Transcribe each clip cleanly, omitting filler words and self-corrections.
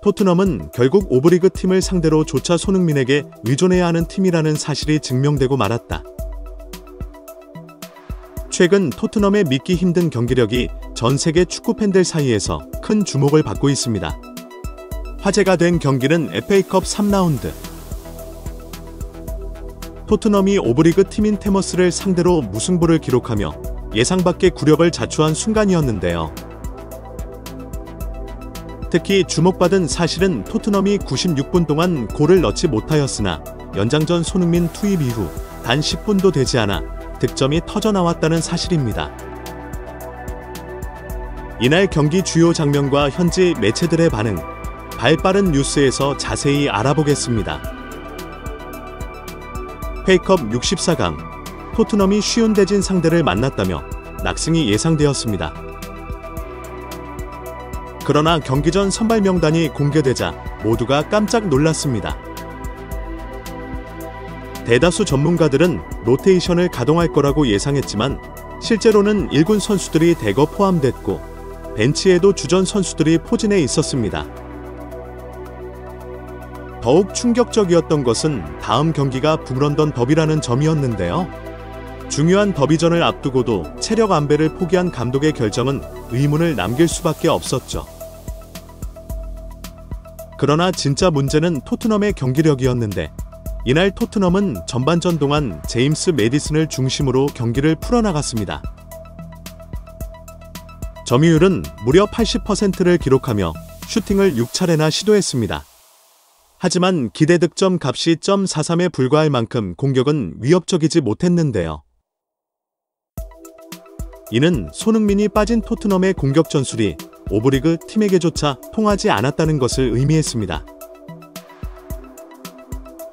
토트넘은 결국 오브리그 팀을 상대로 조차 손흥민에게 의존해야 하는 팀이라는 사실이 증명되고 말았다. 최근 토트넘의 믿기 힘든 경기력이 전 세계 축구팬들 사이에서 큰 주목을 받고 있습니다. 화제가 된 경기는 FA컵 3라운드. 토트넘이 오브리그 팀인 테머스를 상대로 무승부를 기록하며 예상 밖의 굴욕을 자초한 순간이었는데요. 특히 주목받은 사실은 토트넘이 96분 동안 골을 넣지 못하였으나 연장전 손흥민 투입 이후 단 10분도 되지 않아 득점이 터져나왔다는 사실입니다. 이날 경기 주요 장면과 현지 매체들의 반응, 발빠른 뉴스에서 자세히 알아보겠습니다. FA컵 64강, 토트넘이 쉬운 대진 상대를 만났다며 낙승이 예상되었습니다. 그러나 경기 전 선발 명단이 공개되자 모두가 깜짝 놀랐습니다. 대다수 전문가들은 로테이션을 가동할 거라고 예상했지만 실제로는 1군 선수들이 대거 포함됐고 벤치에도 주전 선수들이 포진해 있었습니다. 더욱 충격적이었던 것은 다음 경기가 북런던 더비라는 점이었는데요. 중요한 더비전을 앞두고도 체력 안배를 포기한 감독의 결정은 의문을 남길 수밖에 없었죠. 그러나 진짜 문제는 토트넘의 경기력이었는데 이날 토트넘은 전반전 동안 제임스 매디슨을 중심으로 경기를 풀어나갔습니다. 점유율은 무려 80%를 기록하며 슈팅을 6차례나 시도했습니다. 하지만 기대 득점 값이 0.43에 불과할 만큼 공격은 위협적이지 못했는데요. 이는 손흥민이 빠진 토트넘의 공격 전술이 오브리그 팀에게조차 통하지 않았다는 것을 의미했습니다.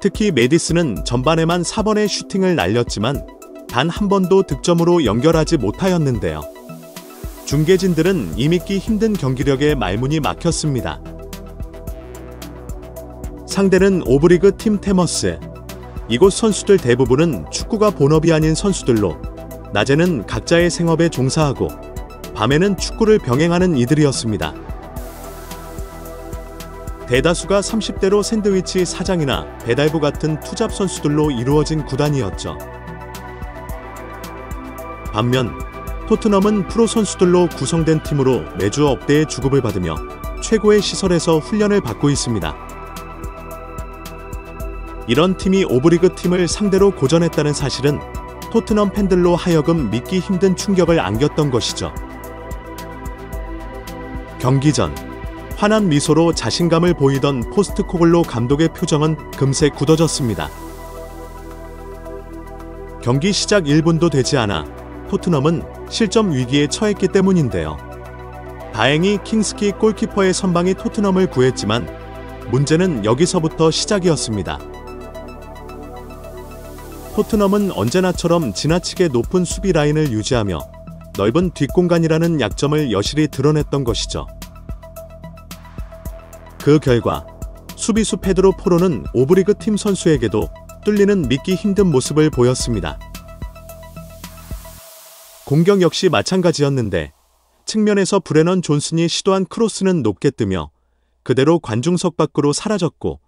특히 매디슨은 전반에만 4번의 슈팅을 날렸지만 단 한 번도 득점으로 연결하지 못하였는데요. 중계진들은 이 믿기 힘든 경기력에 말문이 막혔습니다. 상대는 오브리그 팀 테머스. 이곳 선수들 대부분은 축구가 본업이 아닌 선수들로 낮에는 각자의 생업에 종사하고 밤에는 축구를 병행하는 이들이었습니다. 대다수가 30대로 샌드위치 사장이나 배달부 같은 투잡 선수들로 이루어진 구단이었죠. 반면 토트넘은 프로 선수들로 구성된 팀으로 매주 억대의 주급을 받으며 최고의 시설에서 훈련을 받고 있습니다. 이런 팀이 오브리그 팀을 상대로 고전했다는 사실은 토트넘 팬들로 하여금 믿기 힘든 충격을 안겼던 것이죠. 경기 전 환한 미소로 자신감을 보이던 포스트코글로 감독의 표정은 금세 굳어졌습니다. 경기 시작 1분도 되지 않아 토트넘은 실점 위기에 처했기 때문인데요. 다행히 킹스키 골키퍼의 선방이 토트넘을 구했지만 문제는 여기서부터 시작이었습니다. 토트넘은 언제나처럼 지나치게 높은 수비 라인을 유지하며 넓은 뒷공간이라는 약점을 여실히 드러냈던 것이죠. 그 결과 수비수 페드로 포로는 오브리그 팀 선수에게도 뚫리는 믿기 힘든 모습을 보였습니다. 공격 역시 마찬가지였는데 측면에서 브레넌 존슨이 시도한 크로스는 높게 뜨며 그대로 관중석 밖으로 사라졌고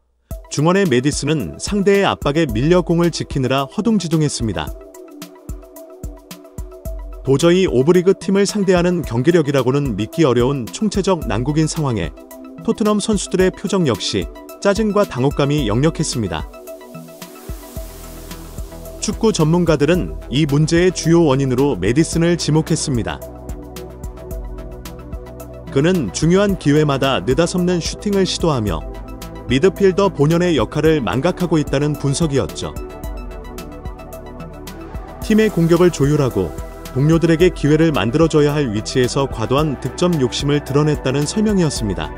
중원의 매디슨은 상대의 압박에 밀려 공을 지키느라 허둥지둥했습니다. 도저히 오브리그 팀을 상대하는 경기력이라고는 믿기 어려운 총체적 난국인 상황에 토트넘 선수들의 표정 역시 짜증과 당혹감이 역력했습니다. 축구 전문가들은 이 문제의 주요 원인으로 매디슨을 지목했습니다. 그는 중요한 기회마다 느닷없는 슈팅을 시도하며 미드필더 본연의 역할을 망각하고 있다는 분석이었죠. 팀의 공격을 조율하고 동료들에게 기회를 만들어줘야 할 위치에서 과도한 득점 욕심을 드러냈다는 설명이었습니다.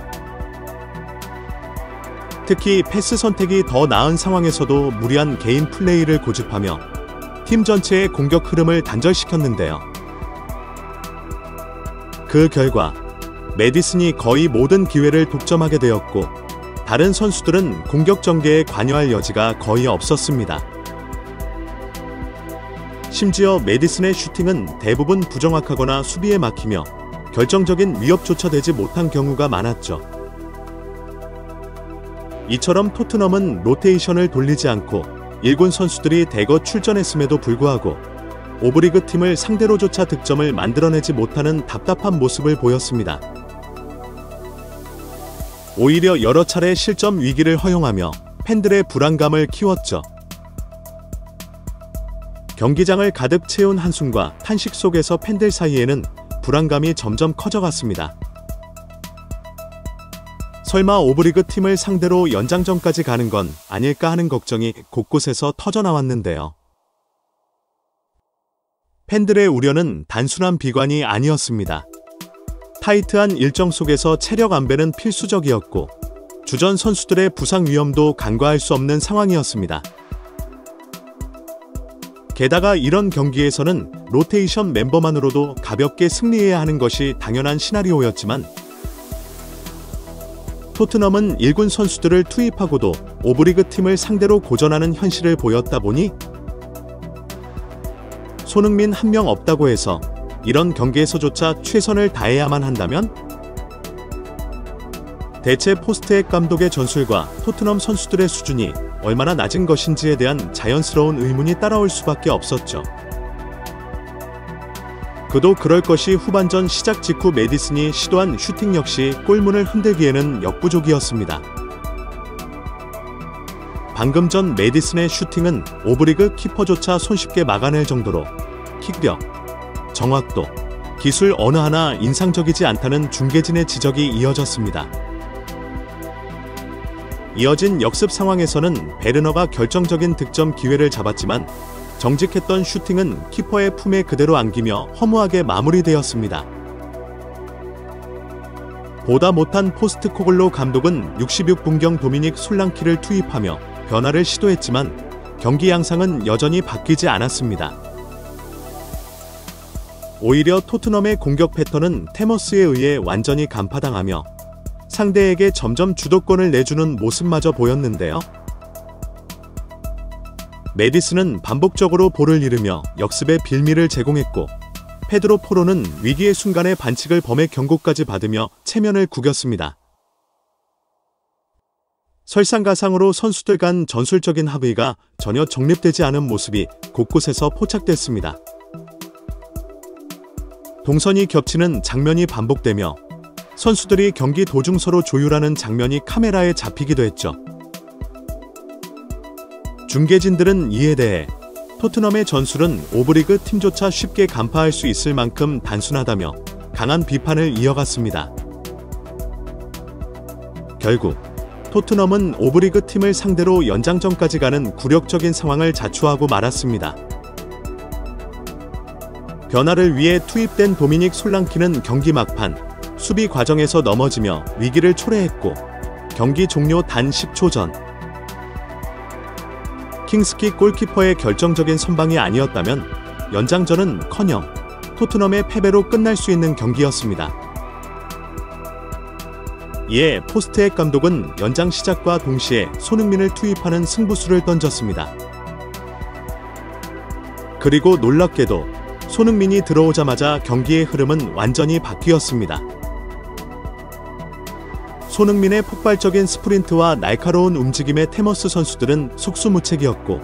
특히 패스 선택이 더 나은 상황에서도 무리한 개인 플레이를 고집하며 팀 전체의 공격 흐름을 단절시켰는데요. 그 결과 매디슨이 거의 모든 기회를 독점하게 되었고 다른 선수들은 공격 전개에 관여할 여지가 거의 없었습니다. 심지어 메디슨의 슈팅은 대부분 부정확하거나 수비에 막히며 결정적인 위협조차 되지 못한 경우가 많았죠. 이처럼 토트넘은 로테이션을 돌리지 않고 1군 선수들이 대거 출전했음에도 불구하고 오브리그 팀을 상대로조차 득점을 만들어내지 못하는 답답한 모습을 보였습니다. 오히려 여러 차례 실점 위기를 허용하며 팬들의 불안감을 키웠죠. 경기장을 가득 채운 한숨과 탄식 속에서 팬들 사이에는 불안감이 점점 커져갔습니다. 설마 오브리그 팀을 상대로 연장전까지 가는 건 아닐까 하는 걱정이 곳곳에서 터져나왔는데요. 팬들의 우려는 단순한 비관이 아니었습니다. 타이트한 일정 속에서 체력 안배는 필수적이었고 주전 선수들의 부상 위험도 간과할 수 없는 상황이었습니다. 게다가 이런 경기에서는 로테이션 멤버만으로도 가볍게 승리해야 하는 것이 당연한 시나리오였지만 토트넘은 1군 선수들을 투입하고도 오브리그 팀을 상대로 고전하는 현실을 보였다 보니 손흥민 한 명 없다고 해서 이런 경기에서조차 최선을 다해야만 한다면? 대체 포스트액 감독의 전술과 토트넘 선수들의 수준이 얼마나 낮은 것인지에 대한 자연스러운 의문이 따라올 수밖에 없었죠. 그도 그럴 것이 후반전 시작 직후 메디슨이 시도한 슈팅 역시 골문을 흔들기에는 역부족이었습니다. 방금 전 메디슨의 슈팅은 오브리그 키퍼조차 손쉽게 막아낼 정도로 킥력, 정확도, 기술 어느 하나 인상적이지 않다는 중계진의 지적이 이어졌습니다. 이어진 역습 상황에서는 베르너가 결정적인 득점 기회를 잡았지만 정직했던 슈팅은 키퍼의 품에 그대로 안기며 허무하게 마무리되었습니다. 보다 못한 포스트코글로 감독은 66분경 도미닉 솔랑키를 투입하며 변화를 시도했지만 경기 양상은 여전히 바뀌지 않았습니다. 오히려 토트넘의 공격 패턴은 테머스에 의해 완전히 간파당하며 상대에게 점점 주도권을 내주는 모습마저 보였는데요. 메디슨은 반복적으로 볼을 잃으며 역습의 빌미를 제공했고 페드로 포로는 위기의 순간에 반칙을 범해 경고까지 받으며 체면을 구겼습니다. 설상가상으로 선수들 간 전술적인 합의가 전혀 정립되지 않은 모습이 곳곳에서 포착됐습니다. 동선이 겹치는 장면이 반복되며 선수들이 경기 도중 서로 조율하는 장면이 카메라에 잡히기도 했죠. 중계진들은 이에 대해 토트넘의 전술은 오브리그 팀조차 쉽게 간파할 수 있을 만큼 단순하다며 강한 비판을 이어갔습니다. 결국 토트넘은 오브리그 팀을 상대로 연장전까지 가는 굴욕적인 상황을 자초하고 말았습니다. 변화를 위해 투입된 도미닉 솔랑키는 경기 막판 수비 과정에서 넘어지며 위기를 초래했고 경기 종료 단 10초 전 킹스키 골키퍼의 결정적인 선방이 아니었다면 연장전은커녕 토트넘의 패배로 끝날 수 있는 경기였습니다. 이에 포스트액 감독은 연장 시작과 동시에 손흥민을 투입하는 승부수를 던졌습니다. 그리고 놀랍게도 손흥민이 들어오자마자 경기의 흐름은 완전히 바뀌었습니다. 손흥민의 폭발적인 스프린트와 날카로운 움직임의 테머스 선수들은 속수무책이었고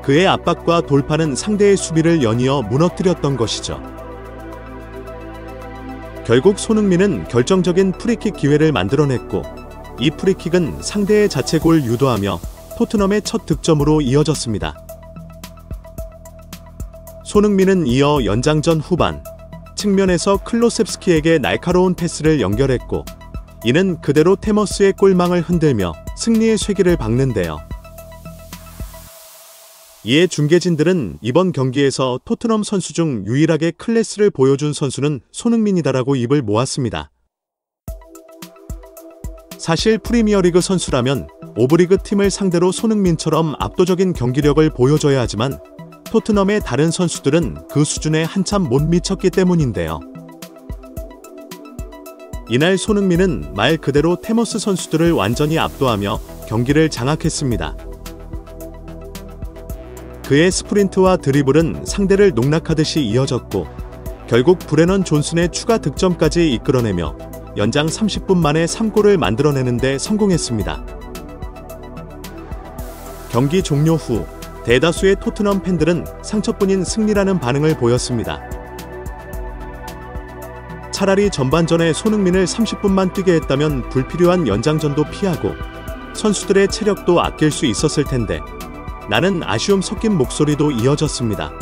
그의 압박과 돌파는 상대의 수비를 연이어 무너뜨렸던 것이죠. 결국 손흥민은 결정적인 프리킥 기회를 만들어냈고 이 프리킥은 상대의 자책골 유도하며 토트넘의 첫 득점으로 이어졌습니다. 손흥민은 이어 연장전 후반 측면에서 클로셉스키에게 날카로운 패스를 연결했고 이는 그대로 테머스의 골망을 흔들며 승리의 쇠기를 박는데요. 이에 중계진들은 이번 경기에서 토트넘 선수 중 유일하게 클래스를 보여준 선수는 손흥민이다라고 입을 모았습니다. 사실 프리미어리그 선수라면 오브리그 팀을 상대로 손흥민처럼 압도적인 경기력을 보여줘야 하지만 토트넘의 다른 선수들은 그 수준에 한참 못 미쳤기 때문인데요. 이날 손흥민은 말 그대로 테머스 선수들을 완전히 압도하며 경기를 장악했습니다. 그의 스프린트와 드리블은 상대를 농락하듯이 이어졌고 결국 브레넌 존슨의 추가 득점까지 이끌어내며 연장 30분 만에 3골을 만들어내는 데 성공했습니다. 경기 종료 후 대다수의 토트넘 팬들은 상처뿐인 승리라는 반응을 보였습니다. 차라리 전반전에 손흥민을 30분만 뛰게 했다면 불필요한 연장전도 피하고 선수들의 체력도 아낄 수 있었을 텐데 라는 아쉬움 섞인 목소리도 이어졌습니다.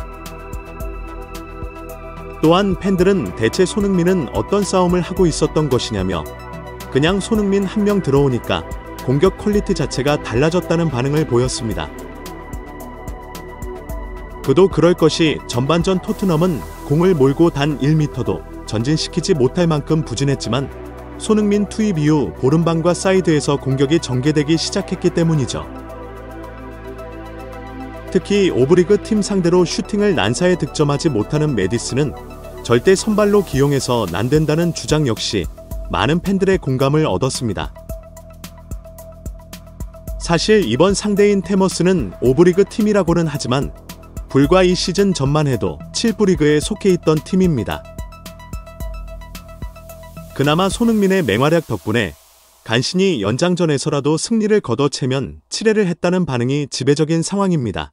또한 팬들은 대체 손흥민은 어떤 싸움을 하고 있었던 것이냐며 그냥 손흥민 한 명 들어오니까 공격 퀄리티 자체가 달라졌다는 반응을 보였습니다. 그도 그럴 것이 전반전 토트넘은 공을 몰고 단 1m도 전진시키지 못할 만큼 부진했지만 손흥민 투입 이후 보른방과 사이드에서 공격이 전개되기 시작했기 때문이죠. 특히 오브리그 팀 상대로 슈팅을 난사에 득점하지 못하는 메디슨은 절대 선발로 기용해서 난된다는 주장 역시 많은 팬들의 공감을 얻었습니다. 사실 이번 상대인 테머스는 오브리그 팀이라고는 하지만 불과 이 시즌 전만 해도 7부 리그에 속해 있던 팀입니다. 그나마 손흥민의 맹활약 덕분에 간신히 연장전에서라도 승리를 거둬채면 7회를 했다는 반응이 지배적인 상황입니다.